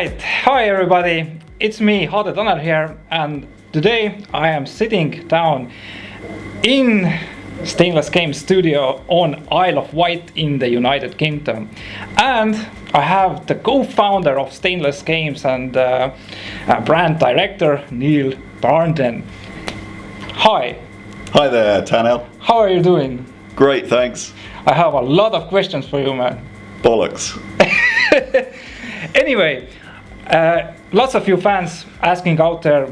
Alright, hi everybody, it's me, HDTanel here, and today I am sitting down in Stainless Games studio on Isle of Wight in the United Kingdom, and I have the co-founder of Stainless Games and brand director Neil Barnden. Hi. Hi there, Tanel. How are you doing? Great, thanks. I have a lot of questions for you, man. Bollocks. Anyway, lots of you fans asking out there,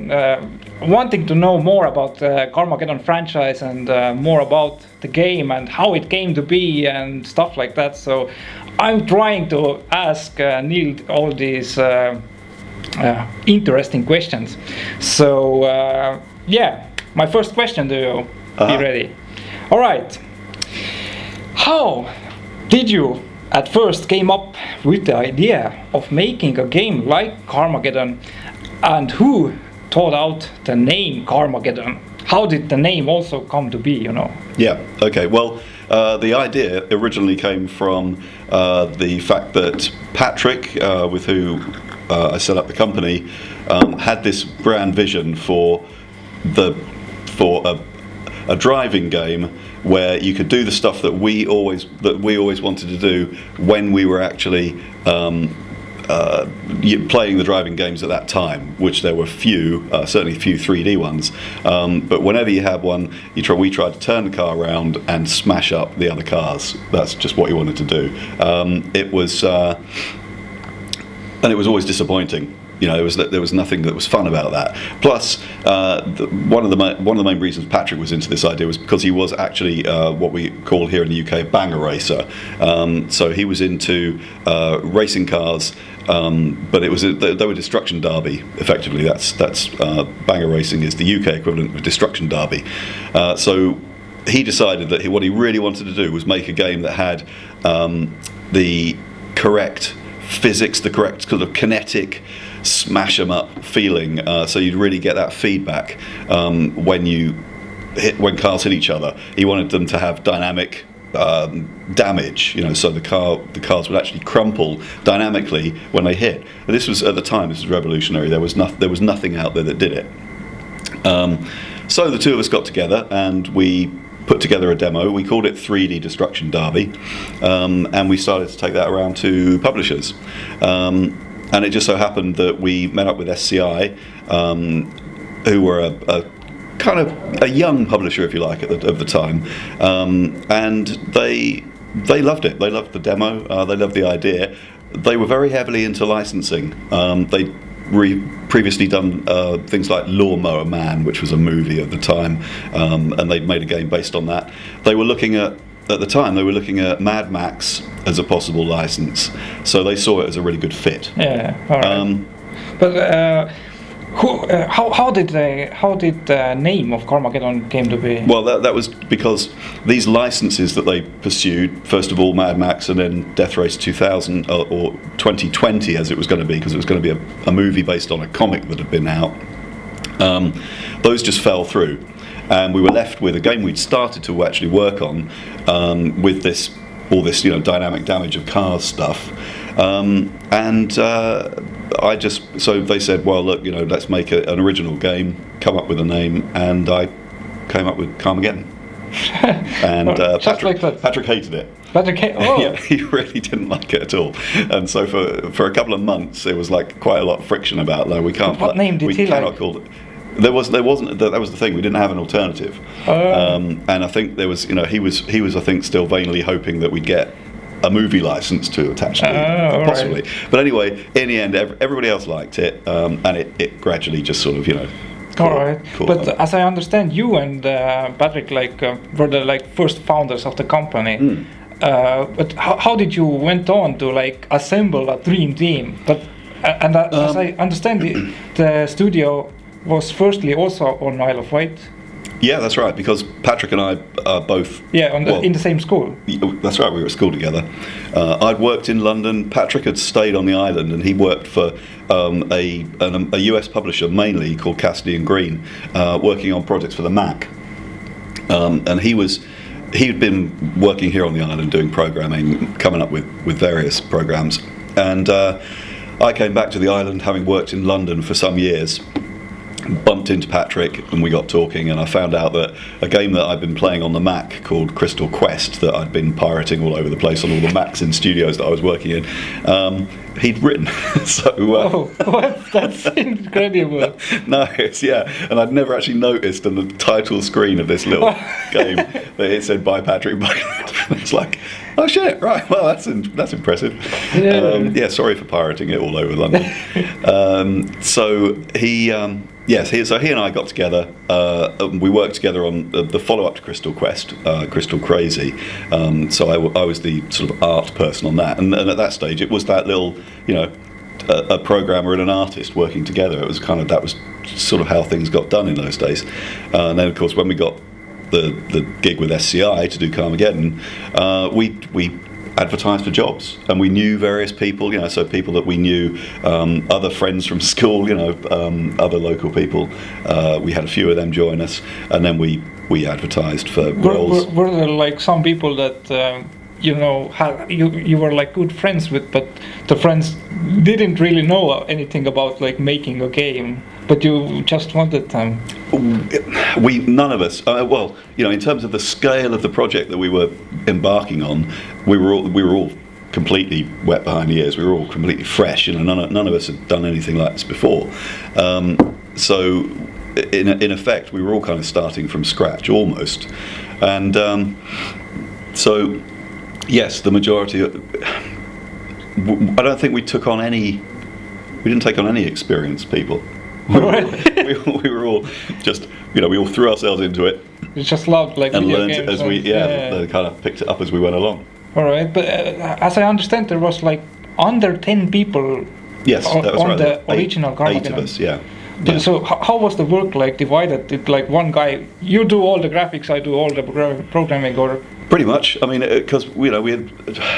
wanting to know more about the Carmageddon franchise and more about the game and how it came to be and stuff like that. So I'm trying to ask Neil all these interesting questions. So yeah, my first question to you, be ready. All right. How did you at first came up with the idea of making a game like Carmageddon, and who thought out the name Carmageddon? How did the name also come to be, you know? Yeah, okay, well, the idea originally came from the fact that Patrick, with who I set up the company, had this grand vision for a driving game where you could do the stuff that we always wanted to do when we were actually playing the driving games at that time, which there were few, certainly few 3D ones. But whenever you had one, we tried to turn the car around and smash up the other cars. That's just what you wanted to do. It was always disappointing. You know, there was nothing that was fun about that. Plus, one of the main reasons Patrick was into this idea was because he was actually what we call here in the UK a banger racer. So he was into racing cars, but they were destruction derby. Effectively, that's banger racing is the UK equivalent of destruction derby. So he decided that what he really wanted to do was make a game that had the correct physics, the correct kind of kinetic smash 'em up feeling, so you'd really get that feedback when cars hit each other. He wanted them to have dynamic damage, you know, so the cars would actually crumple dynamically when they hit. But this was, at the time, this was revolutionary. There was nothing out there that did it. So the two of us got together and we put together a demo. We called it 3D Destruction Derby, and we started to take that around to publishers. And it just so happened that we met up with SCI, who were a kind of a young publisher, if you like, of the time, and they loved it. They loved the demo. They loved the idea. They were very heavily into licensing. They'd previously done things like Lawnmower Man, which was a movie of the time, and they'd made a game based on that. They were looking at the time, they were looking at Mad Max as a possible license, so they saw it as a really good fit. Yeah, all right. But how did the name of Carmageddon came to be? Well, that was because these licenses that they pursued, first of all Mad Max and then Death Race 2000, or 2020 as it was going to be, because it was going to be a movie based on a comic that had been out, those just fell through. And we were left with a game we'd started to actually work on, with all this, you know, dynamic damage of cars stuff, so they said, well, look, you know, let's make an original game, come up with a name, and I came up with Carmageddon. And Patrick hated it. Yeah, he really didn't like it at all. And so for a couple of months, it was like quite a lot of friction about, like, we can't. What name did he like? Call it. There wasn't. That was the thing. We didn't have an alternative, and I think there was. You know, he was. I think still vainly hoping that we'd get a movie license to attach to, possibly. Right. But anyway, in the end, everybody else liked it, and it gradually just sort of, you know. All right. But as I understand, you and Patrick were the first founders of the company. But how did you went on to assemble a dream team? But as I understand, the studio was firstly also on Isle of Wight. Yeah, that's right, because Patrick and I are both... Yeah, in the same school. That's right, we were at school together. I'd worked in London, Patrick had stayed on the island, and he worked for a US publisher mainly called Cassidy and Green, working on projects for the Mac. And he'd been working here on the island doing programming, coming up with various programs. And I came back to the island having worked in London for some years, bumped into Patrick and we got talking, and I found out that a game that I'd been playing on the Mac called Crystal Quest, that I'd been pirating all over the place on all the Macs in studios that I was working in, he'd written. So what? That's incredible. No, and I'd never actually noticed on the title screen of this little game that it said by Patrick Buckland. It's like, oh shit, right, well that's impressive. Sorry for pirating it all over London. So he and I got together. We worked together on the follow-up to Crystal Quest, Crystal Crazy. So I was the sort of art person on that, and at that stage it was that little, a programmer and an artist working together. It was that was sort of how things got done in those days. And then of course when we got the gig with SCI to do Carmageddon, we advertised for jobs, and we knew various people, so people that we knew, other friends from school, other local people. We had a few of them join us, and then we advertised for roles. Were there like some people that you were like good friends with, but the friends didn't really know anything about like making a game, but you just wanted them? None of us. In terms of the scale of the project that we were embarking on, we were all completely wet behind the ears. We were all completely fresh. None of us had done anything like this before. So, in effect, we were all kind of starting from scratch almost. And so, yes, the majority. I don't think we took on any. We didn't take on any experienced people. We were all just, we all threw ourselves into it. You just loved like and video learned games as we kind of picked it up as we went along. All right, but as I understand, there was like under 10 people. Yes, that was on right. The original Carma. 8 of us, yeah. So how was the work like divided? Did like one guy, you do all the graphics, I do all the programming, or? Pretty much. I mean, because we had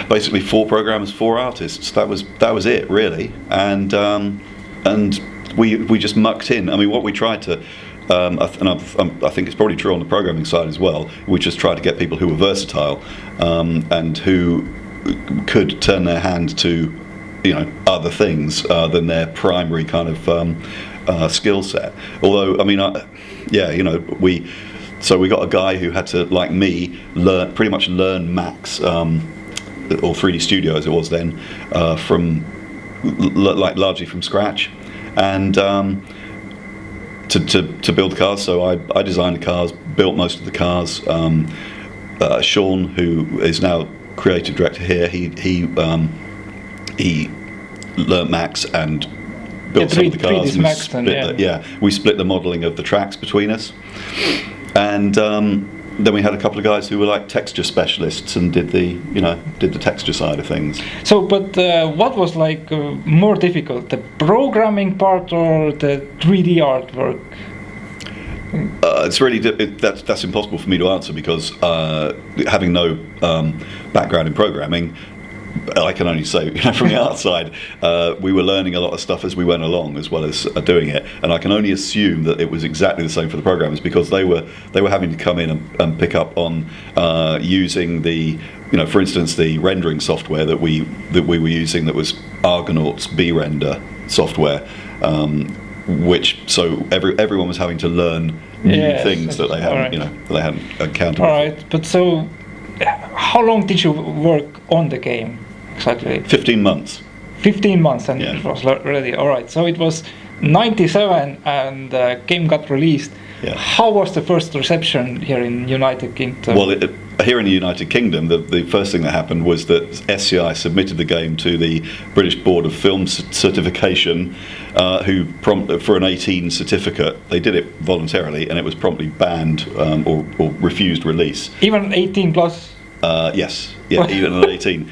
basically 4 programmers, 4 artists. That was it really, and we just mucked in. I mean, what we tried to, I think it's probably true on the programming side as well. We just tried to get people who were versatile, and who could turn their hand to, other things than their primary kind of skill set. Although, I mean, we got a guy who had to, like me, pretty much learn Max, or 3D Studio as it was then, from largely from scratch, and to build cars. So I designed the cars, built most of the cars. Sean, who is now creative director here, he learnt Max and built some of the cars. We split the modelling of the tracks between us, and then we had a couple of guys who were like texture specialists and did the texture side of things. So, but what was like more difficult, the programming part or the 3D artwork? It's really that's impossible for me to answer, because having no background in programming, I can only say, from the outside, we were learning a lot of stuff as we went along, as well as doing it. And I can only assume that it was exactly the same for the programmers, because they were having to come in and pick up on using the, for instance, the rendering software that we were using, that was Argonaut's B-render software, so everyone was having to learn new things that they hadn't, that they hadn't encountered. All right, but so how long did you work on the game exactly? 15 months. 15 months, and it was ready. All right, so it was 97 and the game got released. Yeah. How was the first reception here in United Kingdom? Well, here in the United Kingdom, the first thing that happened was that SCI submitted the game to the British Board of Film Certification, who prompted for an 18 certificate. They did it voluntarily, and it was promptly banned or refused release. Even 18 plus? Yes, even at 18.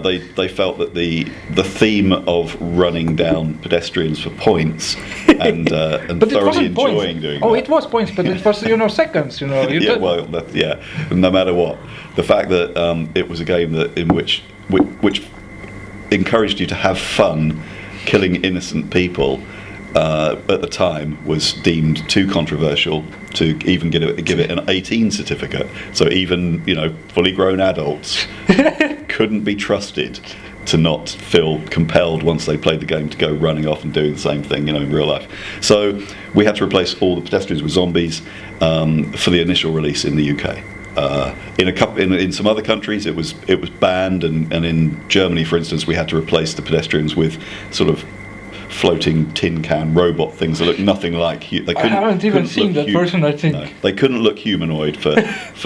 They felt that the theme of running down pedestrians for points and thoroughly enjoying doing that. Oh, it was points, but it was seconds. No matter what, the fact that it was a game that which encouraged you to have fun killing innocent people, at the time, was deemed too controversial to even give it an 18 certificate. So even fully grown adults couldn't be trusted to not feel compelled once they played the game to go running off and doing the same thing, in real life. So we had to replace all the pedestrians with zombies for the initial release in the UK. In some other countries it was banned, and in Germany, for instance, we had to replace the pedestrians with sort of floating tin can robot things that look nothing like they I haven't even seen that version, I think. No, they couldn't look humanoid for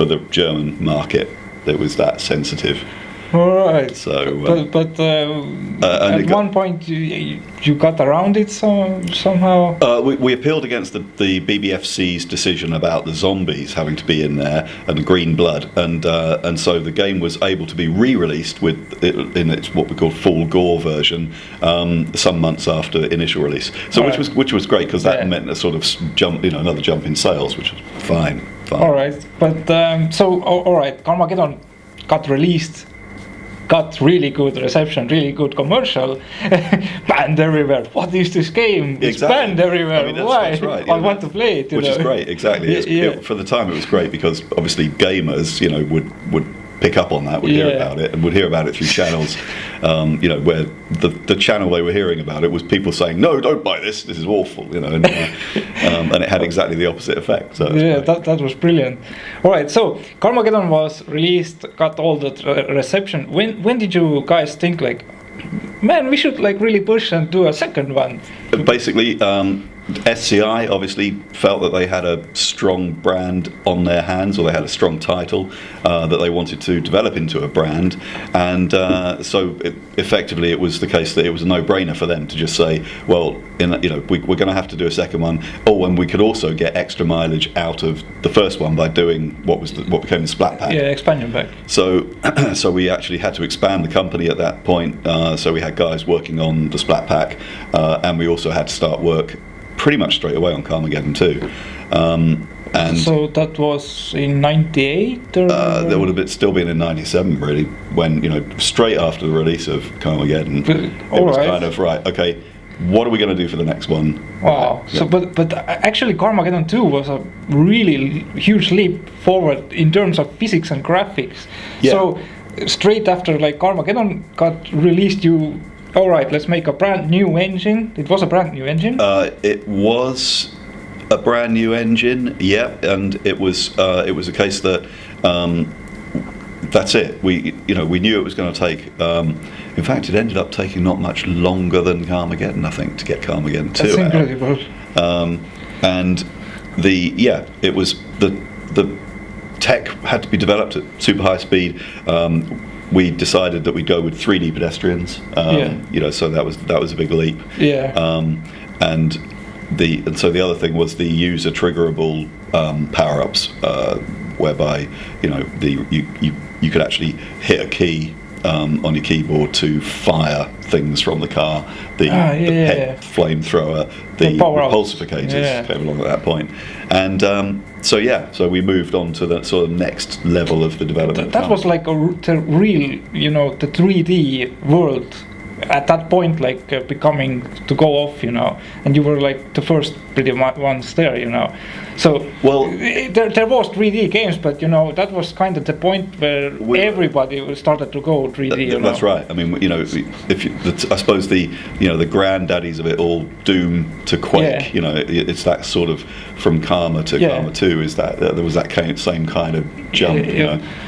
the German market. It was that sensitive. All right. So, but at one point you got around it somehow. We appealed against the BBFC's decision about the zombies having to be in there and the green blood, and so the game was able to be re-released in its what we call full gore version some months after initial release. So which was great, because that meant a sort of jump, another jump in sales, which was fine. All right, but all right, Carmageddon got released. Got really good reception, really good commercial, banned everywhere. What is this game? It's banned everywhere. I mean, why? That's right, I want to play it. Which is great, exactly. For the time, it was great, because obviously gamers, would pick up on that, would hear about it, and would hear about it through channels, where the channel they were hearing about it was people saying, "No, don't buy this. This is awful," and it had exactly the opposite effect. So that was brilliant. All right, so Carmageddon was released, got all the reception. When did you guys think, like, man, we should really push and do a second one? Basically, SCI obviously felt that they had a strong brand on their hands, or they had a strong title that they wanted to develop into a brand, and so effectively it was the case that it was a no-brainer for them to just say, well, we're going to have to do a second one. Oh, and we could also get extra mileage out of the first one by doing what became the Splat Pack. Yeah, expansion pack. So we actually had to expand the company at that point. So we had guys working on the Splat Pack, and we also had to start work pretty much straight away on Carmageddon 2. And so that was in '98, there would have still been in '97, really, when straight after the release of Carmageddon, it was kind of okay. What are we going to do for the next one? Wow. Yeah. So, but actually, Carmageddon 2 was a really huge leap forward in terms of physics and graphics. Yeah. So straight after Carmageddon got released, all right, let's make a brand new engine. It was a brand new engine. It was a brand new engine, yeah, and it was a case that that's it. We knew it was going to take. In fact, it ended up taking not much longer than Carmageddon, I think, to get Carmageddon 2 That's incredible. And it was the tech had to be developed at super high speed. We decided that we'd go with 3D pedestrians. So that was a big leap. Yeah. And so the other thing was the user triggerable power-ups, whereby you could actually hit a key on your keyboard to fire things from the car. The PET flamethrower, the repulsificators came along at that point, and so we moved on to the sort of next level of the development. That was like the real, the 3D world at that point, becoming to go off, and you were the first pretty much ones there, So there was 3D games, but that was kind of the point where everybody started to go 3D. That's right. I mean, I suppose the granddaddies of it all, Doom to Quake. It's that sort of from Carma to Carma 2. Is that there was that same kind of jump?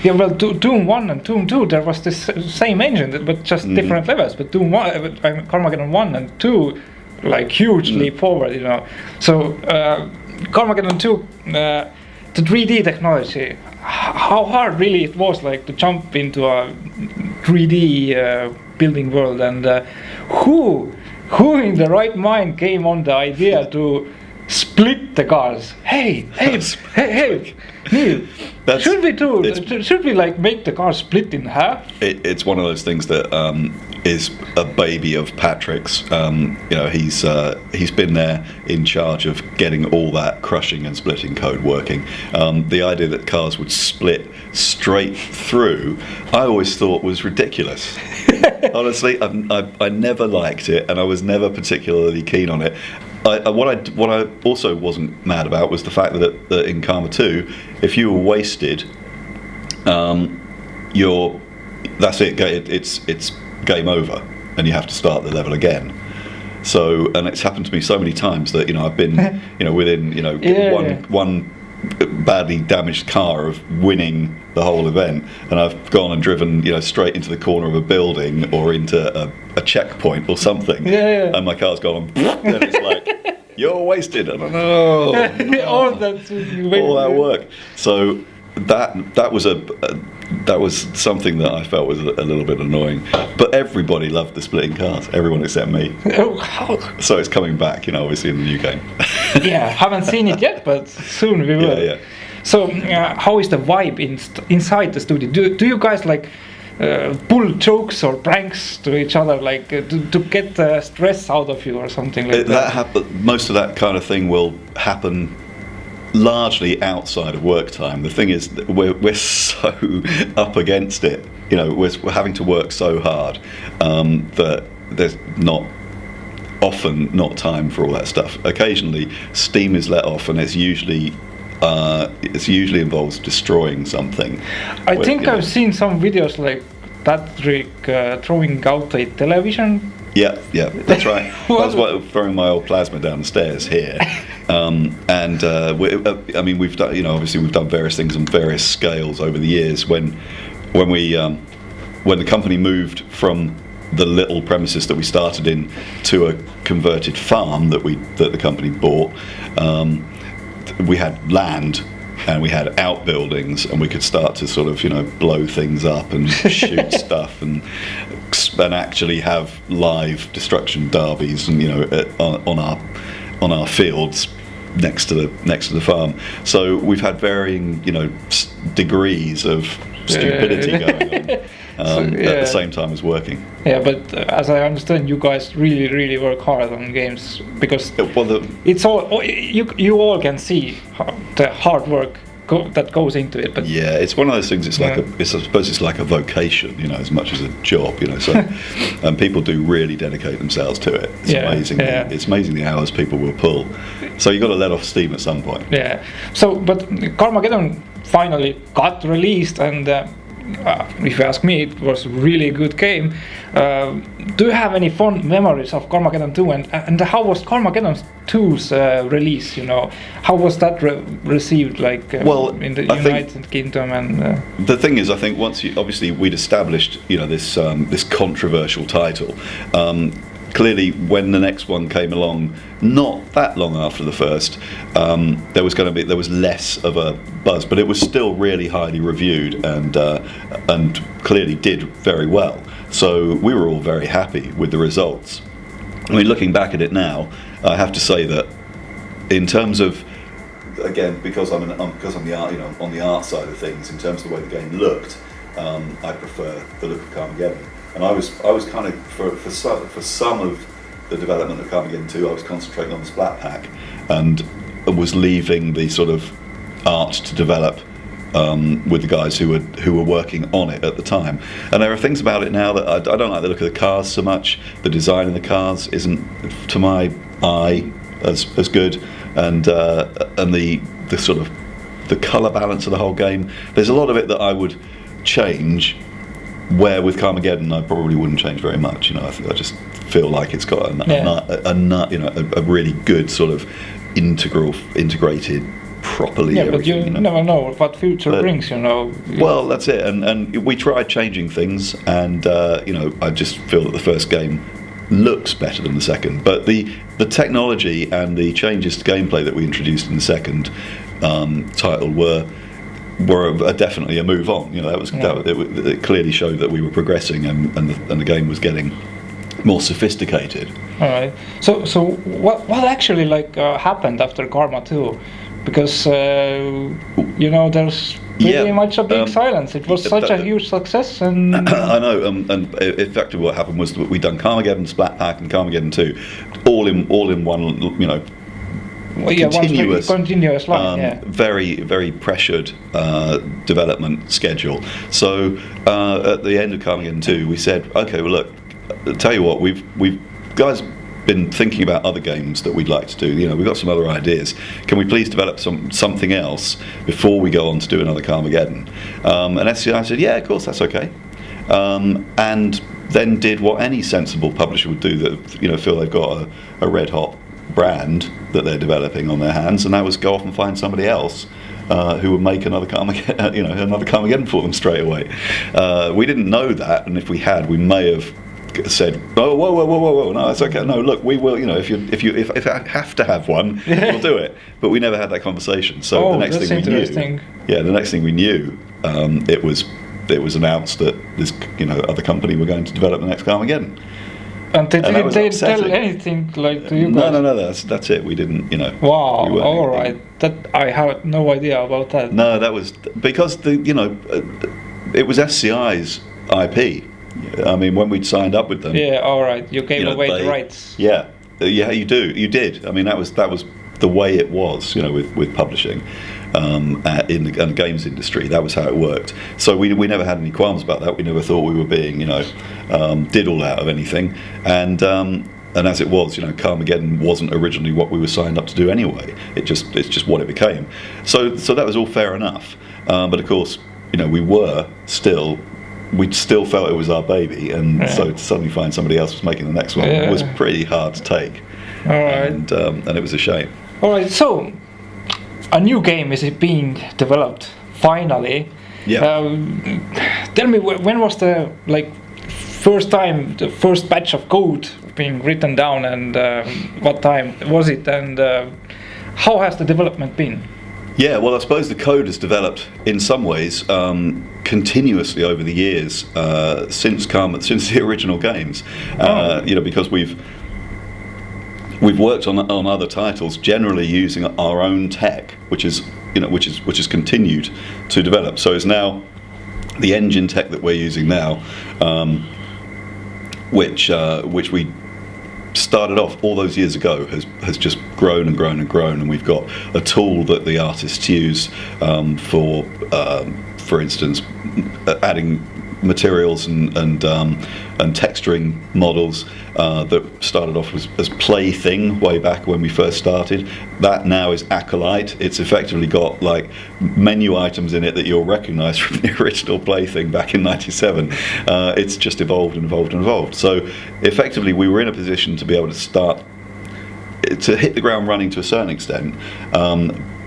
Well, Doom 1 and Doom 2, there was this same engine, but just different levels. But Doom 1, Carmageddon 1 and 2, huge leap forward. So. Carmageddon 2, the 3D technology, how hard really it was to jump into a 3D building world, and who in the right mind came on the idea to split the cars? Hey, Neil, should we make the car split in half? It's one of those things that is a baby of Patrick's. He's been there in charge of getting all that crushing and splitting code working. The idea that cars would split straight through, I always thought was ridiculous. Honestly, I never liked it, and I was never particularly keen on it. What I also wasn't mad about was the fact that in Carma 2, if you were wasted, that's it. It's game over, and you have to start the level again. So, and it's happened to me so many times that I've been within one badly damaged car of winning the whole event, and I've gone and driven straight into the corner of a building or into a checkpoint or something, and my car's gone, and it's like, you're wasted. I don't know. All that work. So that was something that I felt was a little bit annoying. But everybody loved the splitting cars. Everyone except me. So it's coming back, obviously in the new game. Yeah, haven't seen it yet, but soon we will. Yeah. So how is the vibe inside the studio? Do you guys like pull jokes or pranks to each other, like to get stress out of you or something like that? Most of that kind of thing will happen largely outside of work time. The thing is that we're so up against it. We're having to work so hard that there's often not time for all that stuff. Occasionally, steam is let off, and it's usually involves destroying something. I think I've seen some videos like Patrick throwing out a television. Yeah, that's right. That's why throwing my old plasma down the stairs here. We've done, obviously we've done various things on various scales over the years. When the company moved from the little premises that we started in to a converted farm that the company bought, we had land and we had outbuildings, and we could start to sort of blow things up and shoot stuff and actually have live destruction derbies and on our fields next to the farm. So we've had varying degrees of stupidity going on at the same time as working. Yeah, but as I understand, you guys really work hard on games, because it's all you all can see the hard work that goes into it. But yeah, it's one of those things. It's like I suppose it's like a vocation, as much as a job, So, and people do really dedicate themselves to it. It's amazing. Yeah. It's amazing the hours people will pull. So you got to let off steam at some point. Yeah. So, but Carmageddon finally got released, and if you ask me, it was a really good game. Do you have any fond memories of Carmageddon 2, and how was Carmageddon 2's release? How was that received? In the United Kingdom and. The thing is, I think once we'd established this controversial title. Clearly, when the next one came along, not that long after the first, there was less of a buzz, but it was still really highly reviewed and clearly did very well. So we were all very happy with the results. I mean, looking back at it now, I have to say that in terms of, again, because I'm the art, on the art side of things, in terms of the way the game looked, I prefer the look of Carmageddon. And I was kind of for some of the development of Carmageddon 2, I was concentrating on the splat pack and was leaving the sort of art to develop with the guys who were working on it at the time. And there are things about it now that I don't like the look of the cars so much. The design of the cars isn't, to my eye, as good, and the sort of the colour balance of the whole game. There's a lot of it that I would change. Where with Carmageddon, I probably wouldn't change very much. I just feel like it's got a really good sort of integrated properly. Yeah, but you never know what future brings. Well, that's it. And we tried changing things, and I just feel that the first game looks better than the second. But the technology and the changes to gameplay that we introduced in the second title were definitely a move on. It clearly showed that we were progressing and the game was getting more sophisticated. All right. So what actually happened after Carma 2? Because there's pretty much a big silence. It was such a huge success, and I know. And effectively, what happened was that we'd done Carmageddon, Splat Pack, and Carmageddon 2, all in one. Continuous line, very, very pressured development schedule. So at the end of Carmageddon 2, we said, okay, well look, tell you what, we've guys been thinking about other games that we'd like to do. We've got some other ideas. Can we please develop something else before we go on to do another Carmageddon? And SCI said, yeah, of course, that's okay. And then did what any sensible publisher would do, that feel they've got a red hot brand that they're developing on their hands, and that was go off and find somebody else who would make another Carmageddon for them straight away. We didn't know that, and if we had, we may have said, "Oh, whoa, no, that's okay. No, look, we will. If I have to have one, we'll do it." But we never had that conversation. So the next thing we knew, it was announced that this other company were going to develop the next Carmageddon. And they didn't tell anything like to you guys? No, that's it. We didn't, Wow, all right. That I had no idea about that. No, that was because it was SCI's IP. I mean, when we'd signed up with them. Yeah, all right. You gave away the rights. Yeah, you did. I mean, that was the way it was, with publishing in the games industry. That was how it worked. So we never had any qualms about that. We never thought we were being, diddled out of anything. And as it was, Carmageddon wasn't originally what we were signed up to do anyway. It's just what it became. So that was all fair enough. But of course, we still felt it was our baby, and so to suddenly find somebody else was making the next one was pretty hard to take. All right. And it was a shame. All right, so a new game is being developed finally. Yeah. Tell me, when was the first batch of code being written down, and what time was it, and how has the development been? Yeah, well, I suppose the code has developed in some ways continuously over the years since the original games. Because we've worked on other titles generally using our own tech, which has continued to develop. So it's now the engine tech that we're using now, which we started off all those years ago, has just grown and grown and grown, and we've got a tool that the artists use for instance, adding materials and texturing models that started off as Plaything way back when we first started. That now is Acolyte. It's effectively got menu items in it that you'll recognise from the original Plaything back in '97. It's just evolved and evolved and evolved. So effectively, we were in a position to be able to hit the ground running to a certain extent,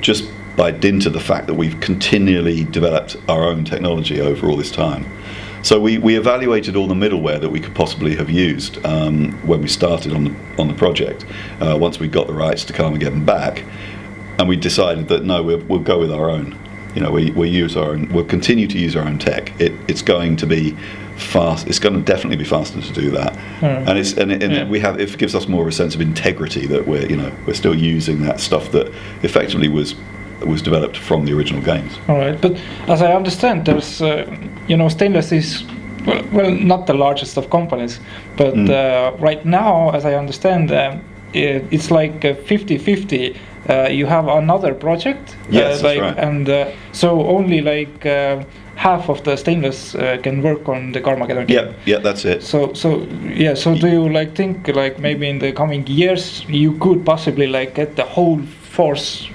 just by dint of the fact that we've continually developed our own technology over all this time. So we evaluated all the middleware that we could possibly have used when we started on the project. Once we got the rights to Carmageddon back, and we decided that no, we'll go with our own. We'll continue to use our own tech. It's going to be fast. It's going to definitely be faster to do that, and it gives us more of a sense of integrity that we're still using that stuff that effectively was developed from the original games. All right, but as I understand, there's Stainless is well not the largest of companies, but right now, as I understand, it's like 50-50. You have another project, yes, that's right. And so only half of the Stainless can work on the Carmageddon game. Yeah, that's it. So do you think maybe in the coming years you could possibly get the whole force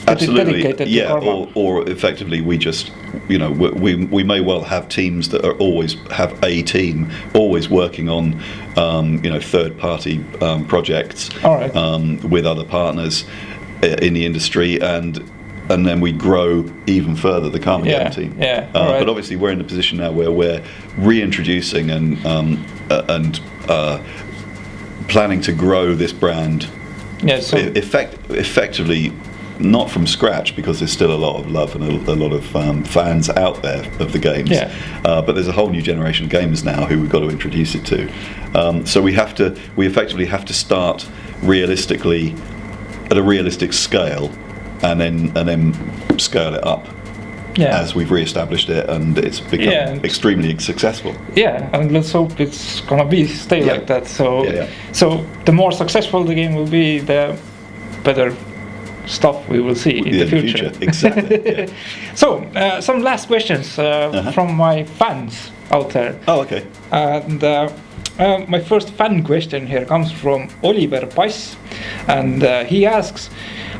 absolutely dedicated to Carma? or effectively we just we may well have teams that are always have a team always working on third party projects with other partners in the industry, and then we grow even further the Carmageddon team. But obviously we're in a position now where we're reintroducing and planning to grow this brand effectively, not from scratch, because there's still a lot of love and a lot of fans out there of the games. But there's a whole new generation of gamers now who we've got to introduce it to. So we effectively have to start realistically at a realistic scale, and then scale it up as we've re-established it, and it's become extremely successful. And let's hope it's gonna stay like that. So so the more successful the game will be, the better stuff we will see in the future. Exactly. So some last questions from my fans out there. Oh, okay. And my first fan question here comes from Oliver Pass, and he asks,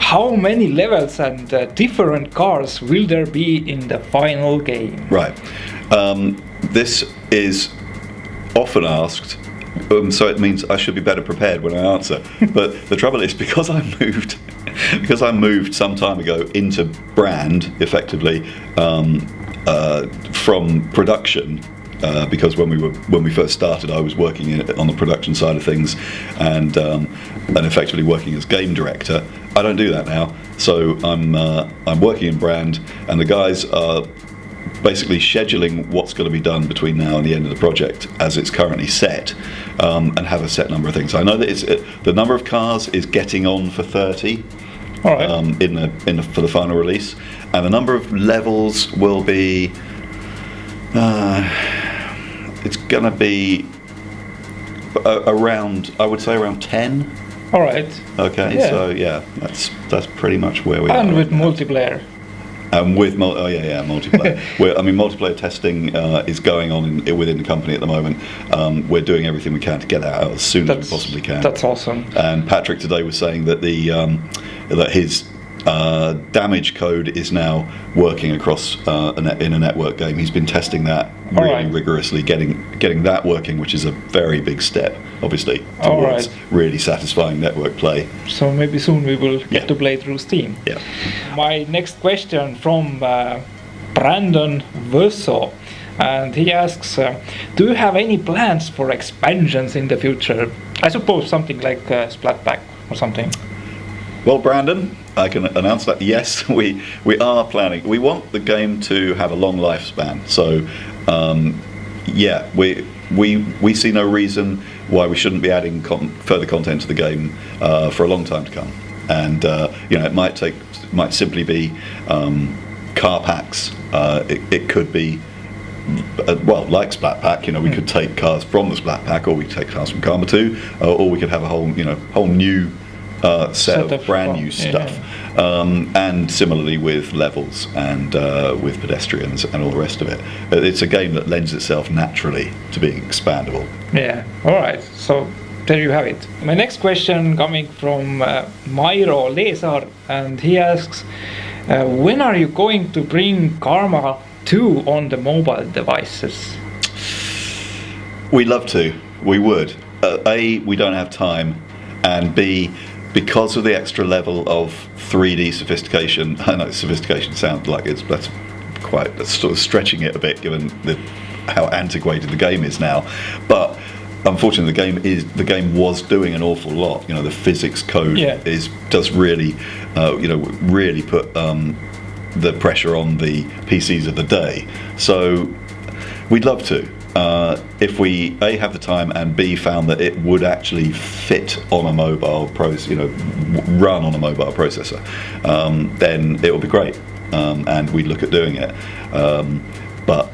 how many levels and different cars will there be in the final game? Right. This is often asked. So it means I should be better prepared when I answer. But the trouble is, because I moved some time ago into brand, effectively, from production. Because when we first started, I was working on the production side of things, and effectively working as game director. I don't do that now, so I'm working in brand, and the guys are basically scheduling what's going to be done between now and the end of the project as it's currently set, and have a set number of things. I know that the number of cars is getting on for 30. All right. For the final release, and the number of levels will be. It's going to be around, I would say around 10. All right. Okay, Yeah. so yeah, that's pretty much where we are. And with multiplayer. And with multiplayer. Multiplayer testing is going on within the company at the moment. We're doing everything we can to get that out as soon as we possibly can. That's awesome. And Patrick today was saying that that his damage code is now working across in a network game. He's been testing that really rigorously, getting that working, which is a very big step, obviously, towards really satisfying network play. So maybe soon we will get to play through Steam. Yeah. My next question from Brandon Verso, and he asks, do you have any plans for expansions in the future? I suppose something like Splatback or something. Well, Brandon, I can announce that yes, we are planning. We want the game to have a long lifespan. So, we see no reason why we shouldn't be adding further content to the game for a long time to come. And it might simply be car packs. It could be like Splat Pack. We could take cars from the Splat Pack, or we could take cars from Carma 2, or we could have a whole new set of brand new stuff. And similarly with levels and with pedestrians and all the rest of it. It's a game that lends itself naturally to being expandable. Yeah, alright, so there you have it. My next question coming from Mairo Lesar, and he asks, when are you going to bring Carma 2 on the mobile devices? We'd love to, we would. A, we don't have time, and B, because of the extra level of 3D sophistication. I know sophistication sounds like that's sort of stretching it a bit, given how antiquated the game is now. But unfortunately, the game was doing an awful lot. The physics code does really, really put the pressure on the PCs of the day. So we'd love to. If we A, have the time, and B, found that it would actually fit on a mobile run on a mobile processor, then it would be great, and we'd look at doing it. But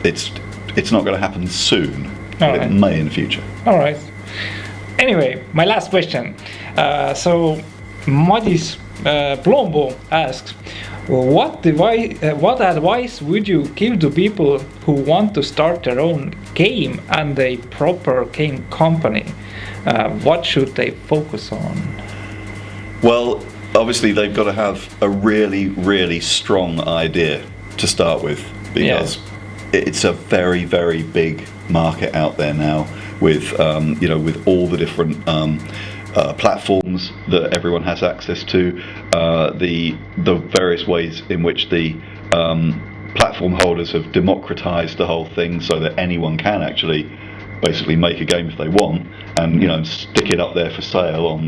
it's not going to happen soon. It may in the future. All right. Anyway, my last question. So Madis Plombo asks, what advice would you give to people who want to start their own game and a proper game company? What should they focus on? Well, obviously they've got to have a really, really strong idea to start with, because it's a very, very big market out there now with with all the different platforms that everyone has access to, the various ways in which the platform holders have democratized the whole thing, so that anyone can actually basically make a game if they want, and stick it up there for sale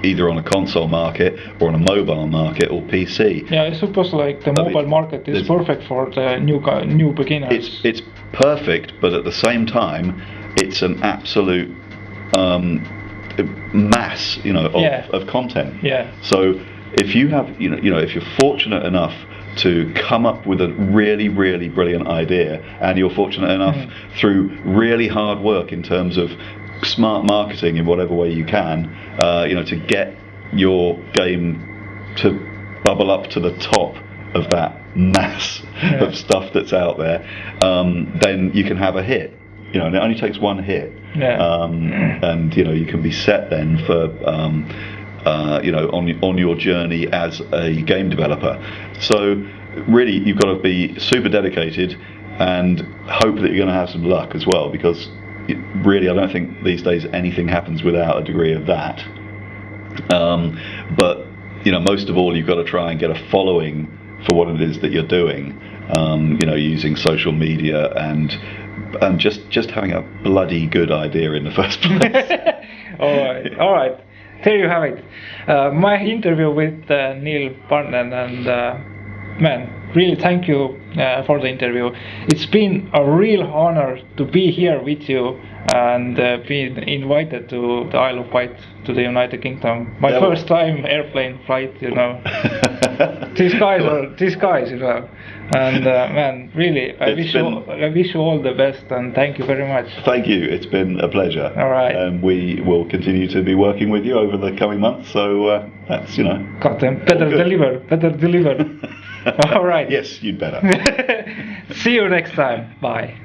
either on a console market or on a mobile market or PC. Yeah, I suppose the mobile market is perfect for the new beginners. It's perfect, but at the same time, it's an absolute mass, of content. Yeah. So if you have, if you're fortunate enough to come up with a really, really brilliant idea, and you're fortunate enough through really hard work in terms of smart marketing in whatever way you can, to get your game to bubble up to the top of that mass of stuff that's out there, then you can have a hit. And it only takes one hit, and you can be set then for on your journey as a game developer. So really, you've got to be super dedicated, and hope that you're going to have some luck as well, because really I don't think these days anything happens without a degree of that. But most of all, you've got to try and get a following for what it is that you're doing. Using social media and just having a bloody good idea in the first place. All right. There you have it. My interview with Neil Barnden, and man, really thank you for the interview. It's been a real honor to be here with you and being invited to the Isle of Wight, to the United Kingdom. My first time airplane flight, These guys, And man, really, I wish you all the best, and thank you very much. Thank you. It's been a pleasure. All right. And we will continue to be working with you over the coming months. So that's Got them. Better deliver. All right. Yes, you'd better. See you next time. Bye.